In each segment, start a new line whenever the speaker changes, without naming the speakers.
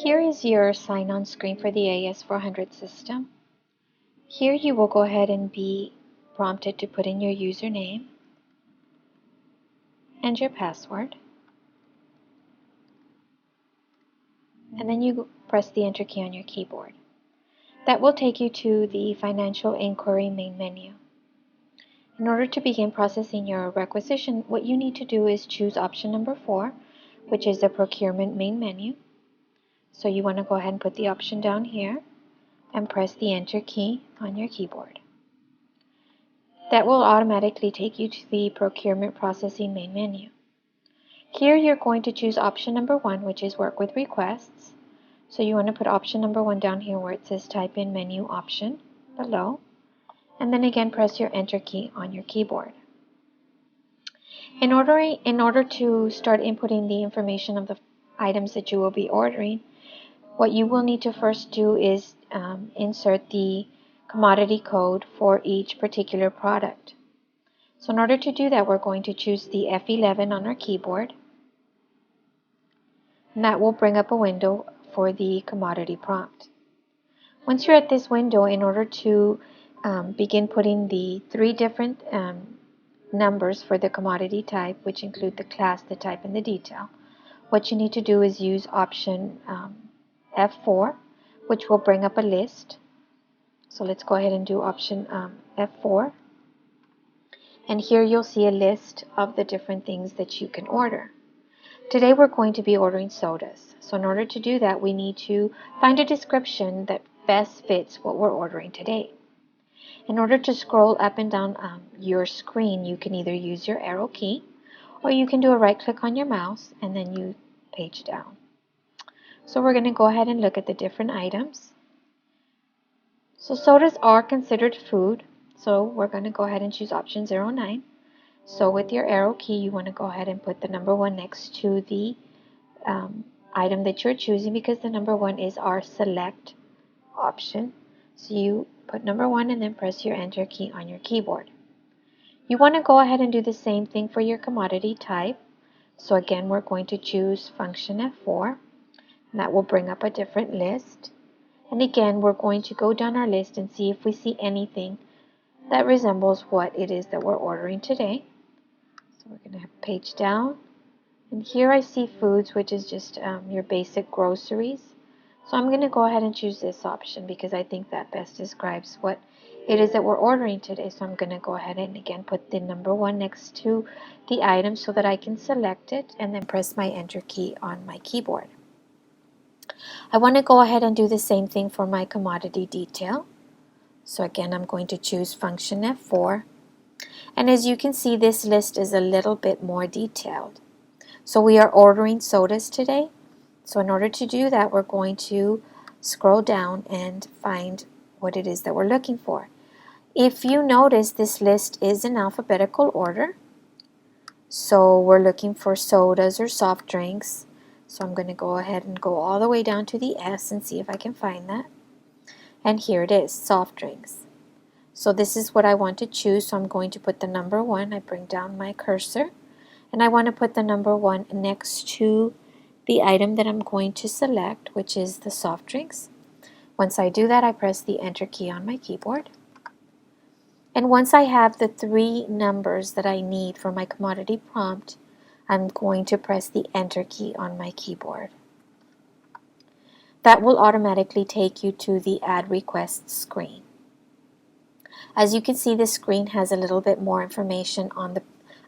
Here is your sign-on screen for the AS400 system. Here you will go ahead and be prompted to put in your username and your password. And then you press the Enter key on your keyboard. That will take you to the Financial Inquiry main menu. In order to begin processing your requisition, what you need to do is choose option number 4, which is the Procurement main menu. So you want to go ahead and put the option down here and press the Enter key on your keyboard. That will automatically take you to the Procurement Processing main menu. Here you're going to choose option number 1, which is Work with Requests. So you want to put option number 1 down here where it says Type in Menu option below. And then again press your Enter key on your keyboard. In order to start inputting the information of the items that you will be ordering, what you will need to first do is insert the commodity code for each particular product. So in order to do that, we're going to choose the F11 on our keyboard. And that will bring up a window for the commodity prompt. Once you're at this window, in order to begin putting the 3 different numbers for the commodity type, which include the class, the type, and the detail, what you need to do is use option F4, which will bring up a list. So let's go ahead and do option F4. And here you'll see a list of the different things that you can order. Today we're going to be ordering sodas. So in order to do that, we need to find a description that best fits what we're ordering today. In order to scroll up and down your screen, you can either use your arrow key, or you can do a right click on your mouse and then you page down. So we're going to go ahead and look at the different items. So sodas are considered food, so we're going to go ahead and choose option 09. So with your arrow key, you want to go ahead and put the number 1 next to the item that you're choosing, because the number 1 is our select option. So you put number 1 and then press your Enter key on your keyboard. You want to go ahead and do the same thing for your commodity type. So again, we're going to choose function F4, and that will bring up a different list. And again, we're going to go down our list and see if we see anything that resembles what it is that we're ordering today. So we're going to page down. And here I see foods, which is just your basic groceries. So I'm going to go ahead and choose this option because I think that best describes what it is that we're ordering today. So I'm going to go ahead and again put the number 1 next to the item so that I can select it and then press my Enter key on my keyboard. I want to go ahead and do the same thing for my commodity detail. So again, I'm going to choose function F4. And as you can see, this list is a little bit more detailed. So we are ordering sodas today. So in order to do that, we're going to scroll down and find what it is that we're looking for. If you notice, this list is in alphabetical order. So we're looking for sodas or soft drinks. So I'm going to go ahead and go all the way down to the S and see if I can find that. And here it is, soft drinks. So this is what I want to choose. So I'm going to put the number 1. I bring down my cursor. And I want to put the number 1 next to the item that I'm going to select, which is the soft drinks. Once I do that, I press the Enter key on my keyboard. And once I have the 3 numbers that I need for my commodity prompt, I'm going to press the Enter key on my keyboard. That will automatically take you to the Add Requests screen. As you can see, this screen has a little bit more information on the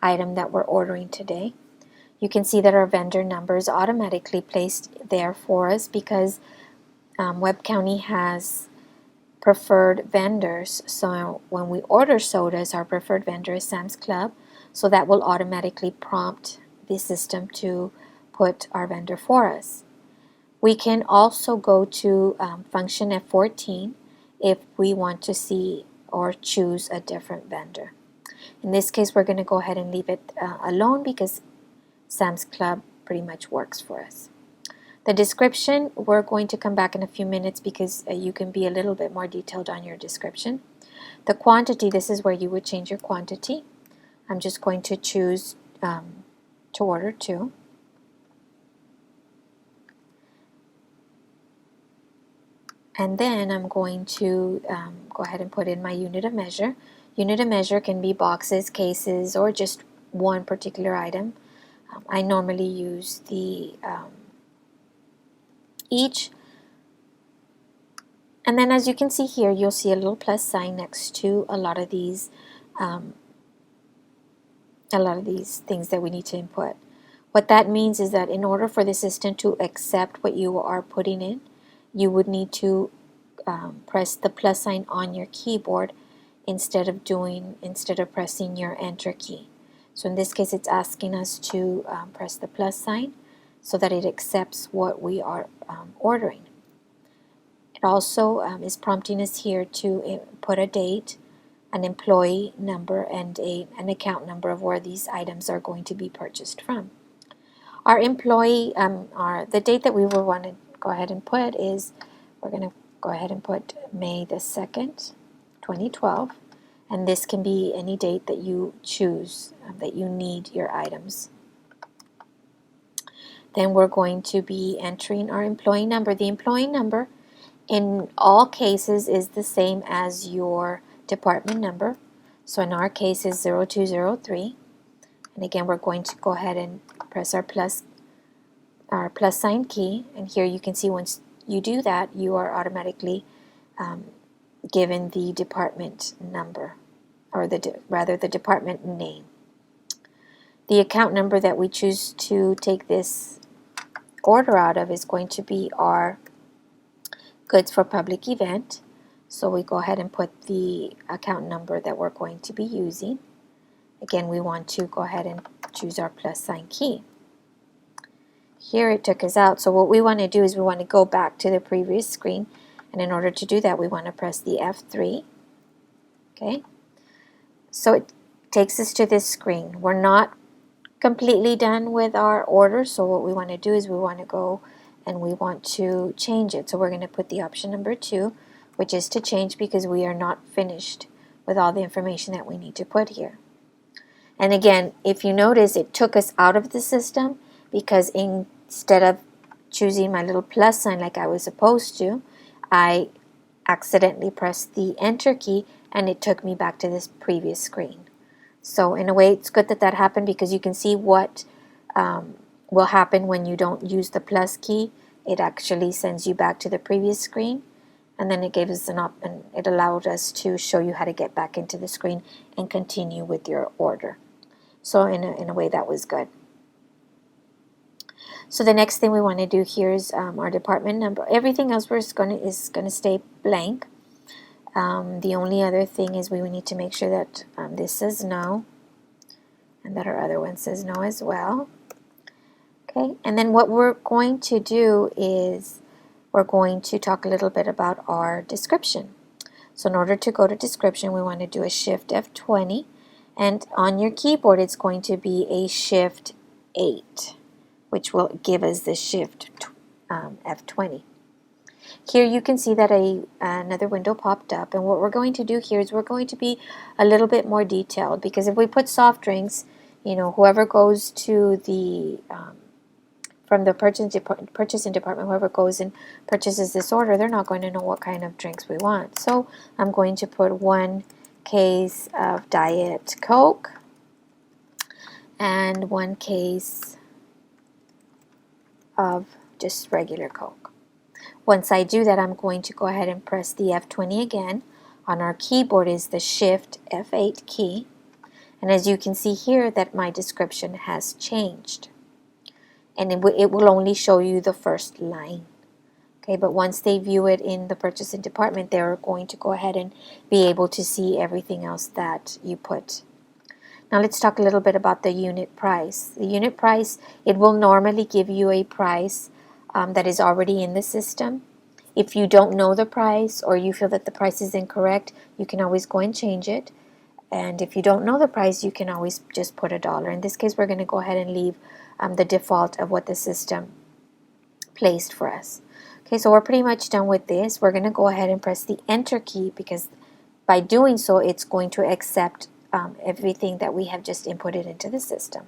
item that we're ordering today. You can see that our vendor number is automatically placed there for us because Webb County has preferred vendors. So when we order sodas, our preferred vendor is Sam's Club. So that will automatically prompt the system to put our vendor for us. We can also go to function F14 if we want to see or choose a different vendor. In this case, we're going to go ahead and leave it alone because Sam's Club pretty much works for us. The description, we're going to come back in a few minutes because you can be a little bit more detailed on your description. The quantity, this is where you would change your quantity. I'm just going to choose to order 2. And then I'm going to go ahead and put in my unit of measure. Unit of measure can be boxes, cases, or just one particular item. I normally use the each. And then as you can see here, you'll see a little plus sign next to a lot of these things that we need to input. What that means is that in order for the system to accept what you are putting in, you would need to press the plus sign on your keyboard instead of pressing your enter key. So in this case, it's asking us to press the plus sign so that it accepts what we are ordering. It also is prompting us here to put a date, an employee number, and an account number of where these items are going to be purchased from. Our employee, the date that we will want to go ahead and put is, we're going to go ahead and put May the 2nd, 2012. And this can be any date that you choose that you need your items. Then we're going to be entering our employee number. The employee number in all cases is the same as your department number. So in our case is 0203. And again, we're going to go ahead and press our plus sign key. And here you can see once you do that, you are automatically given the department number, or rather the department name. The account number that we choose to take this order out of is going to be our goods for public event. So we go ahead and put the account number that we're going to be using. Again, we want to go ahead and choose our plus sign key. Here it took us out. So what we want to do is we want to go back to the previous screen. And in order to do that, we want to press the F3. Okay. So it takes us to this screen. We're not completely done with our order. So what we want to do is we want to go and we want to change it. So we're going to put the option number 2, which is to change, because we are not finished with all the information that we need to put here. And again, if you notice, it took us out of the system because instead of choosing my little plus sign like I was supposed to, I accidentally pressed the enter key and it took me back to this previous screen. So in a way, it's good that that happened, because you can see what will happen when you don't use the plus key. It actually sends you back to the previous screen, and then it gave us and it allowed us to show you how to get back into the screen and continue with your order. So in a way, that was good. So the next thing we want to do here is our department number. Everything else is going to stay blank. The only other thing is we need to make sure that this says no, and that our other one says no as well. Okay, and then what we're going to do is we're going to talk a little bit about our description. So in order to go to description, we want to do a Shift F20, and on your keyboard it's going to be a Shift 8, which will give us the Shift F20. Here you can see that another window popped up, and what we're going to do here is we're going to be a little bit more detailed, because if we put soft drinks, you know, whoever goes to the from the purchasing department, whoever goes and purchases this order, they're not going to know what kind of drinks we want. So I'm going to put 1 case of Diet Coke and 1 case of just regular Coke. Once I do that, I'm going to go ahead and press the F20 again. On our keyboard is the Shift F8 key. And as you can see here, that my description has changed. And it will only show you the first line. Okay, but once they view it in the purchasing department, they're going to go ahead and be able to see everything else that you put. Now let's talk a little bit about the unit price. The unit price, it will normally give you a price that is already in the system. If you don't know the price, or you feel that the price is incorrect, you can always go and change it. And if you don't know the price, you can always just put $1. In this case, we're going to go ahead and leave the default of what the system placed for us. Okay, so we're pretty much done with this. We're going to go ahead and press the enter key, because by doing so, it's going to accept everything that we have just inputted into the system.